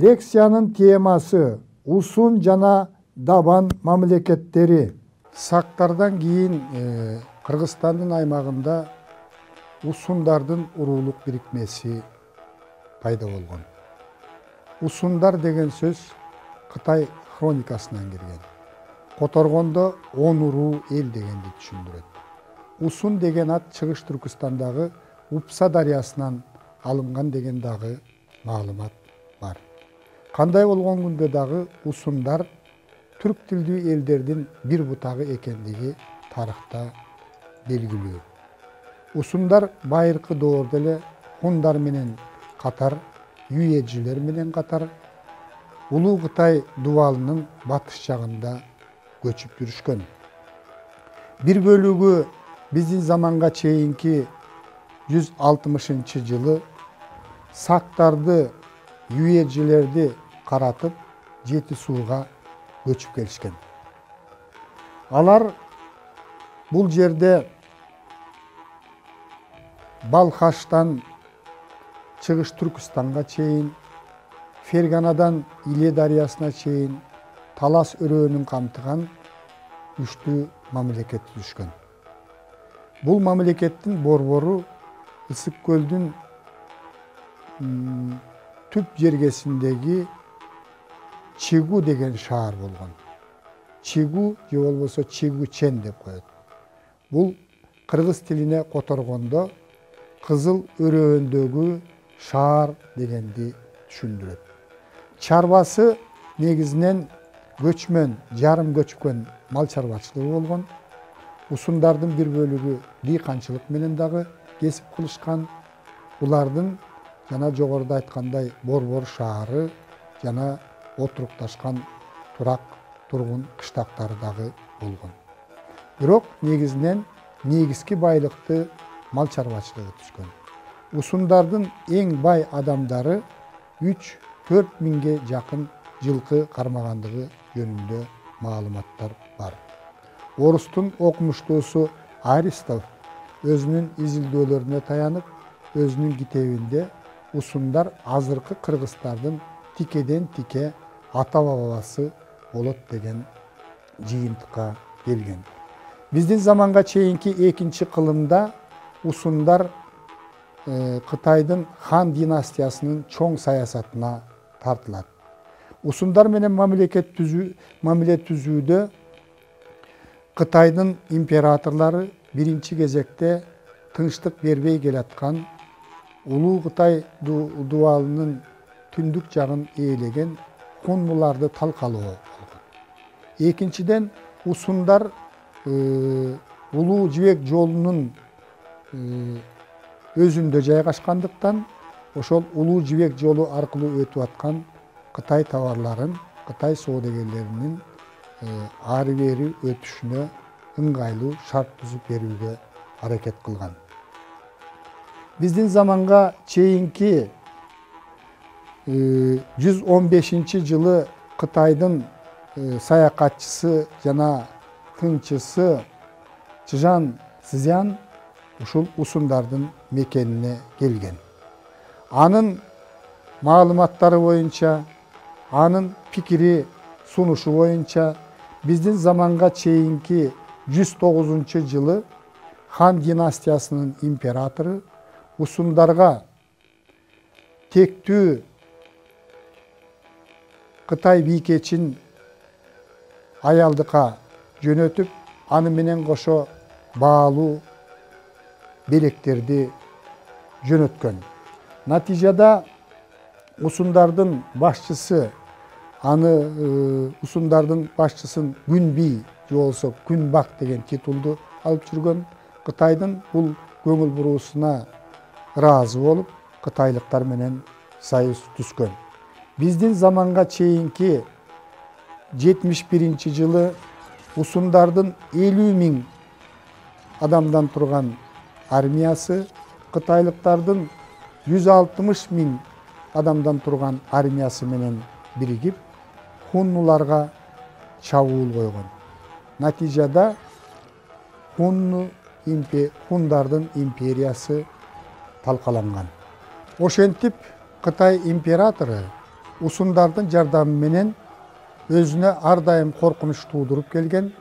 Лекциянын темасы Уsun жана Дабан мамлекеттери. Сактардан кийин Кыргызстандын аймагында Усундардын уруулук бирикмеси пайда болгон. Усундар деген сөз Кытай хроникасынан кирген. Которгондо 10 уруу эл дегенди түшүндүрөт. Усун деген ат Чыгыш Түркүстандагы Упса дарыясынан алынган деген дагы маалымат бар. Кандай болгон күндө дагы усундар түрк тилдүү элдердин бир бутагы экендиги тарыхта белгилүү. Усундар байыркы доордо эле хундар менен катар, юэжилер менен катар Улуу Кытай дубалынын батыш жагында көчүп жүрүшкөн. Бир бөлүгү биздин заманга чейинки 160-жылы сактарды, юэжилерди каратып Жети сууга көчүп келишкен. Алар бул жерде Балхаштан Чыгыш Түркүстанга чейин, Ферганадан Иле дарыясына чейин талас өрөөнүн камтыган үчтүү мамлекет түзүшкөн. Бул мамлекеттин борбору Ысык көлдүн түп жергесиндеги Чигу деген шаар болгон. Чигу же болбосо Чигучен деп коет. Бул кыргыз тилине которгондо кызыл өрөөндөгү шаар дегенди түшүндүрөт. Чарбасы негизинен көчмөн, жарым көчкөн мал чарбачылыгы болгон. Усундардын бир бөлүгү дыйканчылык менен дагы кесип кылышкан. Булардын жана жогоруда айткандай борбор шаары жана отурукташкан турак тургун кыштактары дагы болгон. Бирок негизинен негизги байлыкты мал чарбачылыгы түшкөн. Усундардын эң бай адамдары 3-4 миңге жакын жылкы кармагандыгы жөнүндө маалыматтар бар. Орустун окумуштуусу Аристов өзүнүн изилдөөлөрүнө таянып, өзүнүн китебинде усундар азыркы кыргыздардын тикеден тике ата бабасы болот деген жыйынтыкка келген. Биздин заманга чейинки 2-кылымда усундар Кытайдын хан династиясынын чоң саясатына тартылат. Усундар менен мамиле түзүүдө Кытайдын императорлору биринчи кезекте тынчтык бербей келаткан Улуу Кытай дубалынын түндүк жагын ээлеген хуннуларды талкалоо болгон. Экинчиден усундар Улуу Жибек жолунун өзүндө жайгашкандыктан ошол Улуу Жибек жолу аркылуу өтүп аткан Кытай товарларын Кытай соодагерлеринин ары бери өтүшүнө ыңгайлуу шарт түзүп берүүгө аракет кылган. Биздин заманга чейинки 115-жылы Кытайдын саякатчысы жана тыңчысы Чжан Цзян ушул усундардын мекенине келген. Анын маалыматтары боюнча, анын пикири сунушу боюнча биздин заманга чейинки 109-жылы хан династиясынын императору усундарга тектүү Кытай бийкечин аялдыкка жөнөтүп, аны менен кошо баалуу белектерди жөнөткөн. Натыйжада усундардын башчысын Күнбий же болсо Күнбак деген титулду алып жүргөн. Кытайдын бул көңүл буруусуна ыраазы болуп, кытайлыктар менен союз түзгөн. Биздин заманга чейинки 71-жылы усундардын 50 миң адамдан турган армиясы кытайлыктардын 160 миң адамдан турган армиясы менен биригип хуннуларга чабуул койгон. Натыйжада хундардын империясы талкаланган. Ошентип Кытай императору усундардын жардамы менен өзүнө ар дайым коркунуч туудуруп келген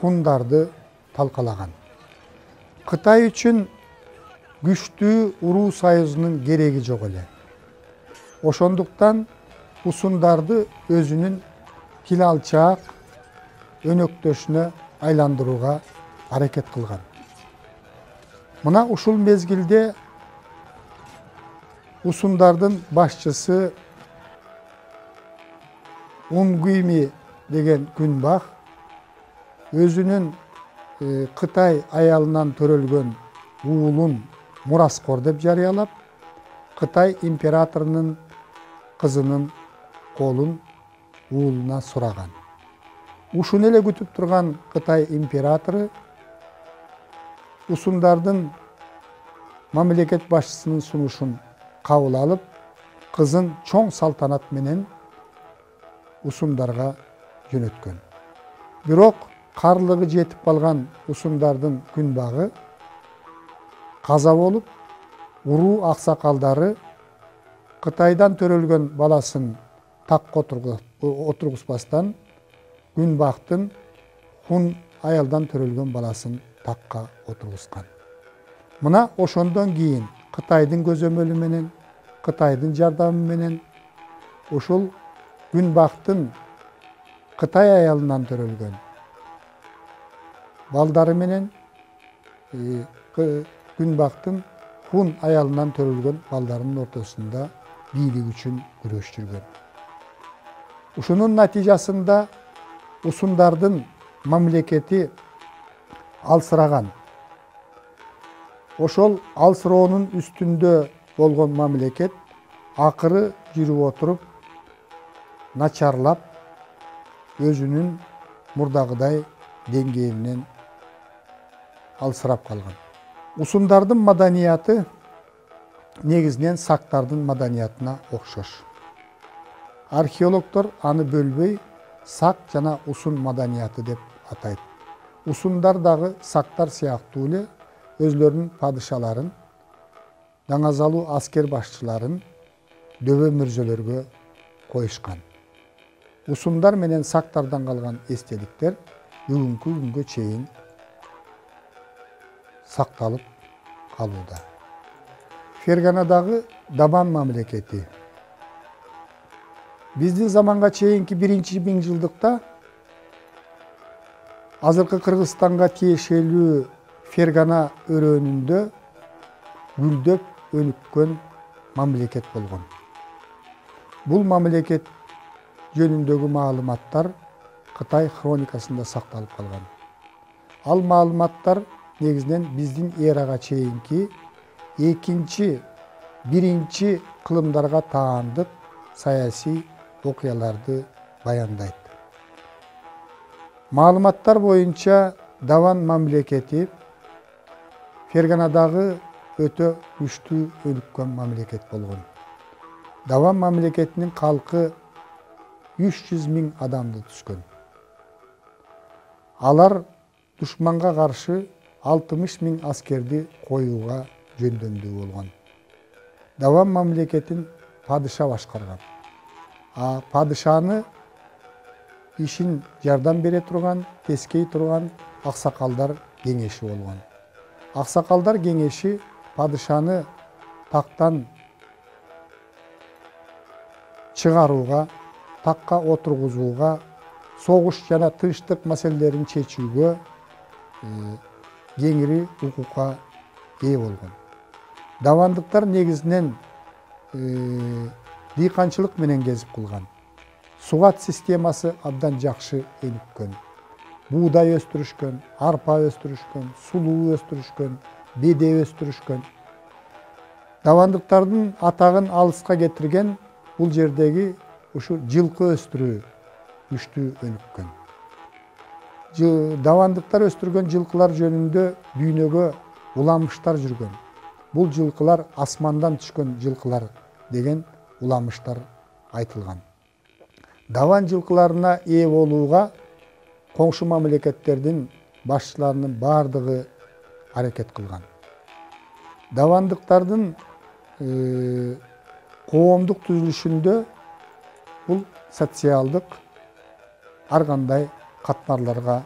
хундарды талкалаган. Кытай үчүн күчтүү уруу союзунун кереги жок эле. Ошондуктан усундарды өзүнүн килалчаак өнөктөшүнө айландырууга аракет кылган. Мына ушул мезгилде усундардын башчысы Унгуйми деген күнбак өзүнүн Кытай аялынан төрөлгөн уулун мураскор деп жарыялап, Кытай императорунун кызынын колун уулуна сураган. Ушуну эле күтүп турган Кытай императору усундардын мамлекет башчысынын сунушун кабыл алып, кызын чоң салтанат менен усундарга жөнөткөн. Бирок карлыгы жетип калган усундардын күнбагы каза болуп, уруу аксакалдары Кытайдан төрөлгөн баласын такка отургузбастан күнбактын хун аялдан төрөлгөн баласын такка отургузган. Мына ошондон кийин Кытайдын көзөмөлү менен, Кытайдын жардамы менен ушул күнбактын Кытай аялынан төрөлгөн балдары менен күнбактын хун аялынан төрөлгөн балдарынын ортосунда бийлик үчүн күрөш жүргөн. Ушунун натыйжасында усундардын мамлекети алсыраган. Ошол алсыроонун үстүндө болгон мамлекет акыры жүрүп отуруп начарлап өзүнүн мурдагыдай деңгээлинен алсырап калган. Усундардын маданияты негизинен сактардын маданиятына окшош. Археологдор аны бөлбөй сак жана усун маданияты деп атайт. Усундар дагы сактар сыяктуу эле өзлөрүнүн падышаларын, даңазалуу аскер башчыларын дөбө мүрзөлөргө коюшкан. Усундар менен сактардан калган эстеликтер бүгүнкү күнгө чейин сакталып калууда. Ферганадагы Дабан мамлекети биздин заманга чейинки 1-миңжылдыкта азыркы Кыргызстанга тиешелүү Фергана өрөөнүндө гүлдөп өнүккөн мамлекет болгон. Бул мамлекет жөнүндөгү маалыматтар Кытай хроникасында сакталып калган. Ал маалыматтар негизинен биздин эрага чейинки 2-1 кылымдарга таандык саясий окуяларды баяндайт. Маалыматтар боюнча Даван мамлекети Ферганадагы өтө күчтүү өнүккөн мамлекет болгон. Даван мамлекетинин калкы 300.000 адамды түшкөн. Алар душманга каршы 60.000 аскерди коюуга жөндөмдүү болгон. Даван мамлекетин падыша башкарган. Падышаны ишин жардам бере турган, тескей турган аксакалдар кеңеши болгон. Аксакалдар кеңеши падышаны тактан чыгарууга, такка отургузууга, согуш жана тынчтык маселелерин чечүүгө кеңири укукка ээ болгон. Давандыктар негизинен дыйканчылык менен кезип кылган. Сугат системасы абдан жакшы өнүккөн. Буудай өстүрүшкөн, арпа өстүрүшкөн, сулуу өстүрүшкөн, беде өстүрүшкөн. Давандыктардын атагын алыска кетирген бул жердеги ушу жылкы өстүрүү күчтүү өнүккөн. Давандыктар өстүргөн жылкылар жөнүндө дүйнөгө уламыштар жүргөн. Бул жылкылар асмандан түшкөн жылкылар деген уламыштар айтылган. Даван жылкыларына ээ болууга коңшу мамлекеттердин башчыларынын бардыгы аракет кылган. Давандыктардын коомдук түзүлүшүндө бул социалдык ар кандай катмарларга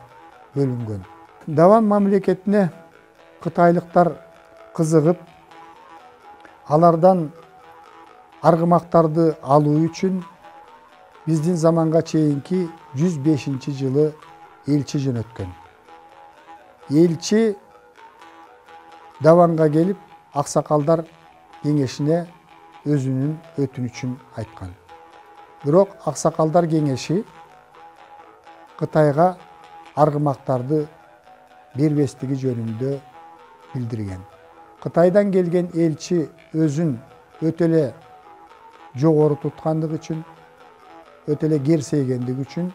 бөлүнгөн. Даван мамлекетине кытайлыктар кызыгып, алардан аргымактарды алуу үчүн биздин заманга чейинки 105-жылы элчи жөнөткөн. Элчи Даванга келип, аксакалдар кеңешине өзүнүн өтүнүчүн айткан. Бирок аксакалдар кеңеши Кытайга аргымактарды бербестиги жөнүндө билдирген. Кытайдан келген элчи өзүн өтө эле жогору туткандыгы үчүн, өтө эле керсейгендиги үчүн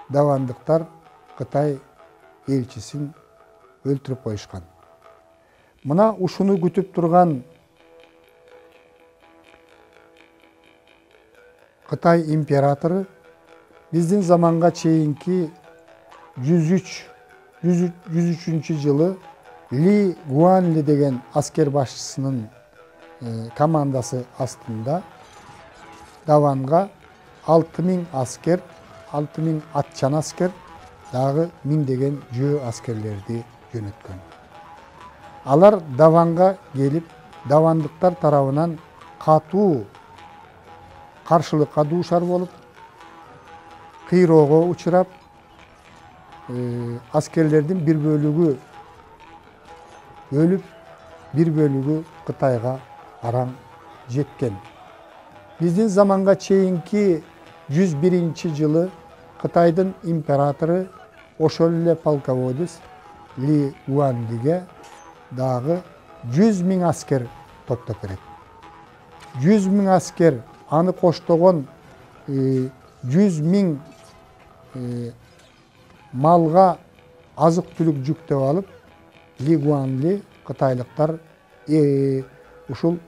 давандыктар Кытай элчисин өлтүрүп коюшкан. Мына ушуну күтүп турган Кытай императору биздин заманга чейинки 103-жылы Ли Гуанли деген аскер башчысынын командасы астында Даванга 6000 аскер, 6000 атчан аскер, дагы 1000 деген жөө аскерлерди жөнөткөн. Алар Даванга келип, давандыктар тарабынан катуу каршылыкка дуушар болуп, кыйроого учурап, аскерлердин бир бөлүгү өлүп, бир бөлүгү Кытайга араң жеткен. Биздин заманга чейинки 101-жылы Кытайдын императору ошол эле полководец Ли Гуанлиге дагы 100 000 аскер топтоп берет. 100 000 аскер, аны коштогон 100 000 малга азык-түлүк жүктөп алып, Ли Гуанли кытайлыктар ушул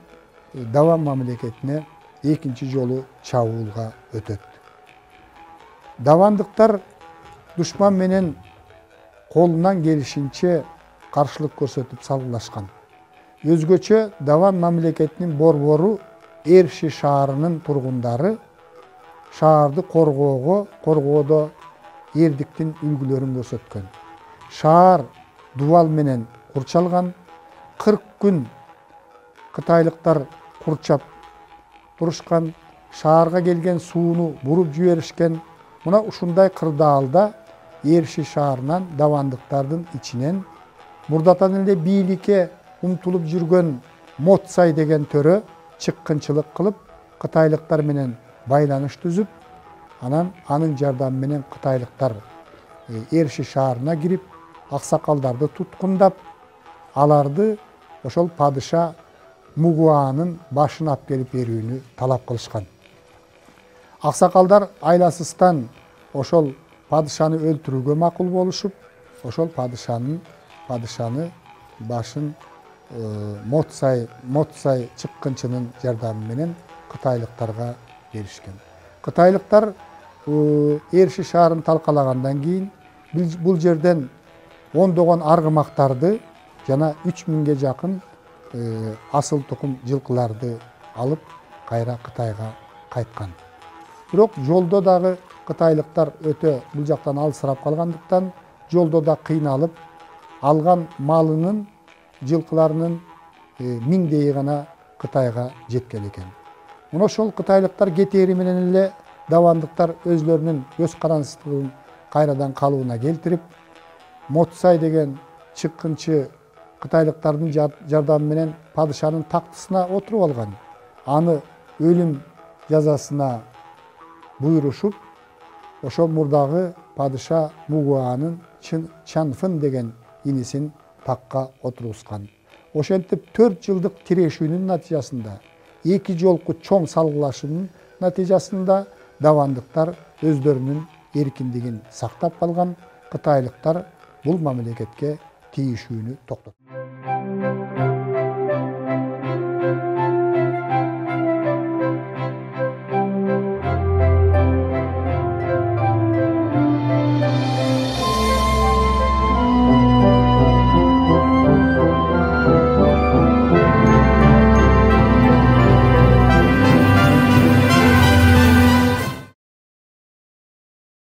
Даван мамлекетине экинчи жолу чабуулга өтөт. Давандыктар душман менен колунан келишинче каршылык көрсөтүп салгылашкан. Өзгөчө Даван мамлекетинин борбору Эрши шаарынын тургундары шаарды коргоодо эрдиктин үлгүлөрүн көрсөткөн. Шаар дубал менен курчалган, 40 күн кытайлыктар курчап турушкан, шаарга келген сууну буруп жиберишкен. Мына ушундай кырдаалда Эрши шаарынан давандыктардын ичинен мурдатан эле бийликке умтулуп жүргөн Мотсай деген төрө чыккынчылык кылып, кытайлыктар менен байланыш түзүп, анын жардамы менен кытайлыктар Эрши шаарына кирип, аксакалдарды туткундап, аларды ошол падыша Мугуанын башын алып келип берүүнү талап кылышкан. Аксакалдар айласыздан ошол падышаны өлтүрүүгө макул болушуп, ошол падышаны башын Мотсай чыккынчынын жардамы менен кытайлыктарга беришкен. Кытайлыктар Эрши шаарын талкалагандан кийин бул жерден ондогон аргымактарды жана 3000ге жакын асыл тукум жылкыларды алып кайра Кытайга кайткан. Бирок жолдо дагы кытайлыктар өтө бул жактан алысырап калгандыктан жолдо да кыйналып, алган малынын, жылкыларынын 1000дей гана Кытайга жеткен экен. Мына ошол кытайлыктар кетери менен эле давандыктар өзлөрүнүн көз карансыздыгын кайрадан калыбына келтирип, Мотсай деген чыккынчы кытайлыктардын жардамы менен падышанын тактысына отуруп алган. Аны өлүм жазасына буйрушуп, ошол мурдагы падыша Мугуанын Чанфын деген инисин такка отургузган. Ошентип 4 жылдык тирешүүнүн натыйжасында, 2 жолку чоң салгылашуунун натыйжасында давандыктар өздөрүнүн эркиндигин сактап калган, кытайлыктар бул мамлекетке тийишүүнү токтотtu.